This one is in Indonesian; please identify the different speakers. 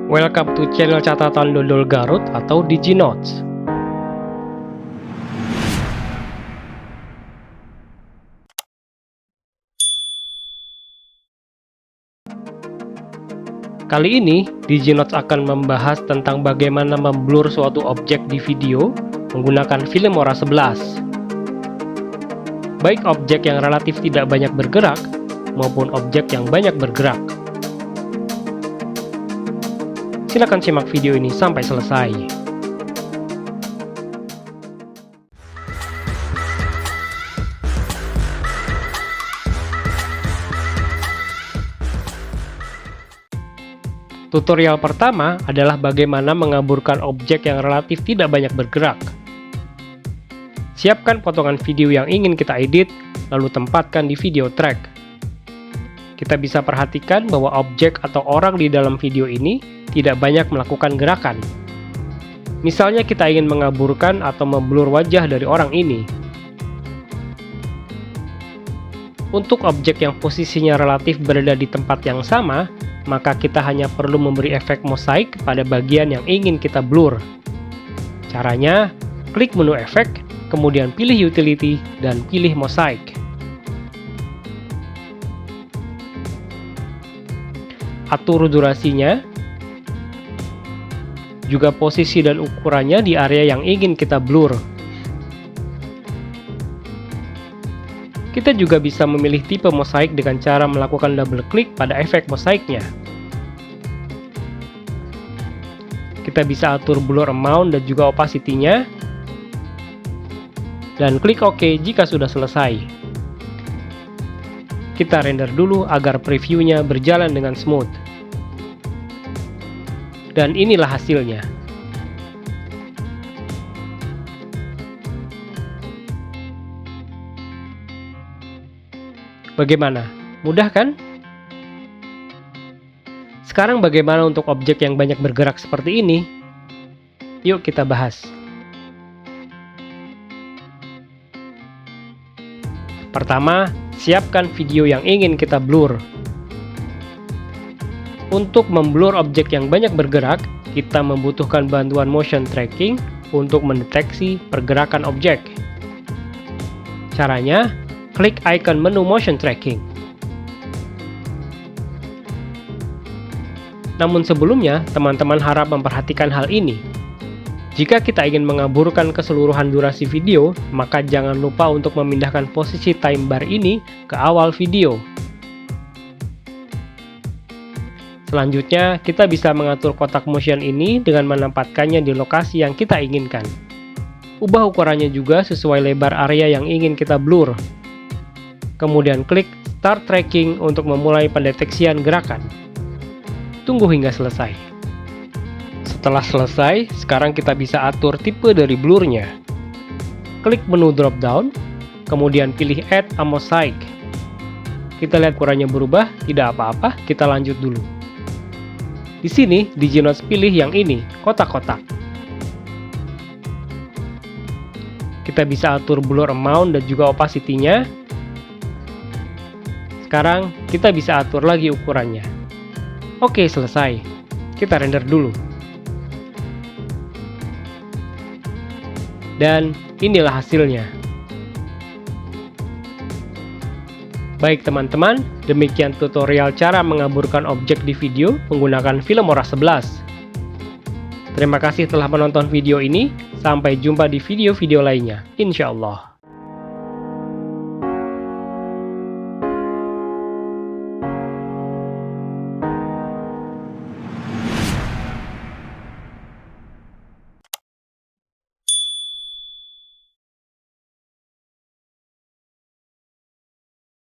Speaker 1: Welcome to channel catatan dodol Garut atau DigiNotes. Kali ini, DigiNotes akan membahas tentang bagaimana memblur suatu objek di video menggunakan Filmora 11. Baik objek yang relatif tidak banyak bergerak, maupun objek yang banyak bergerak. Silakan simak video ini sampai selesai. Tutorial pertama adalah bagaimana mengaburkan objek yang relatif tidak banyak bergerak. Siapkan potongan video yang ingin kita edit, lalu tempatkan di video track. Kita bisa perhatikan bahwa objek atau orang di dalam video ini tidak banyak melakukan gerakan. Misalnya kita ingin mengaburkan atau memblur wajah dari orang ini. Untuk objek yang posisinya relatif berada di tempat yang sama, maka kita hanya perlu memberi efek mosaik pada bagian yang ingin kita blur. Caranya, klik menu efek, kemudian pilih utility, dan pilih mosaik. Atur durasinya, juga posisi dan ukurannya di area yang ingin kita blur. Kita juga bisa memilih tipe mosaik dengan cara melakukan double klik pada efek mosaiknya. Kita bisa atur blur amount dan juga opacity-nya, dan klik OK jika sudah selesai. Kita render dulu agar previewnya berjalan dengan smooth. Dan inilah hasilnya. Bagaimana? Mudah kan? Sekarang bagaimana untuk objek yang banyak bergerak seperti ini? Yuk kita bahas. Pertama, siapkan video yang ingin kita blur. Untuk memblur objek yang banyak bergerak, kita membutuhkan bantuan motion tracking untuk mendeteksi pergerakan objek. Caranya, klik icon menu motion tracking. Namun sebelumnya, teman-teman harap memperhatikan hal ini. Jika kita ingin mengaburkan keseluruhan durasi video, maka jangan lupa untuk memindahkan posisi time bar ini ke awal video. Selanjutnya, kita bisa mengatur kotak motion ini dengan menempatkannya di lokasi yang kita inginkan. Ubah ukurannya juga sesuai lebar area yang ingin kita blur. Kemudian klik Start Tracking untuk memulai pendeteksian gerakan. Tunggu hingga selesai. Setelah selesai, sekarang kita bisa atur tipe dari blurnya. Klik menu drop down, kemudian pilih Add a Mosaic. Kita lihat ukurannya berubah, tidak apa-apa, kita lanjut dulu. Di sini, DigiNotes pilih yang ini, kotak-kotak. Kita bisa atur blur amount dan juga opacity-nya. Sekarang, kita bisa atur lagi ukurannya. Oke, selesai. Kita render dulu. Dan inilah hasilnya. Baik teman-teman, demikian tutorial cara mengaburkan objek di video menggunakan Filmora 11. Terima kasih telah menonton video ini, sampai jumpa di video-video lainnya, insya Allah.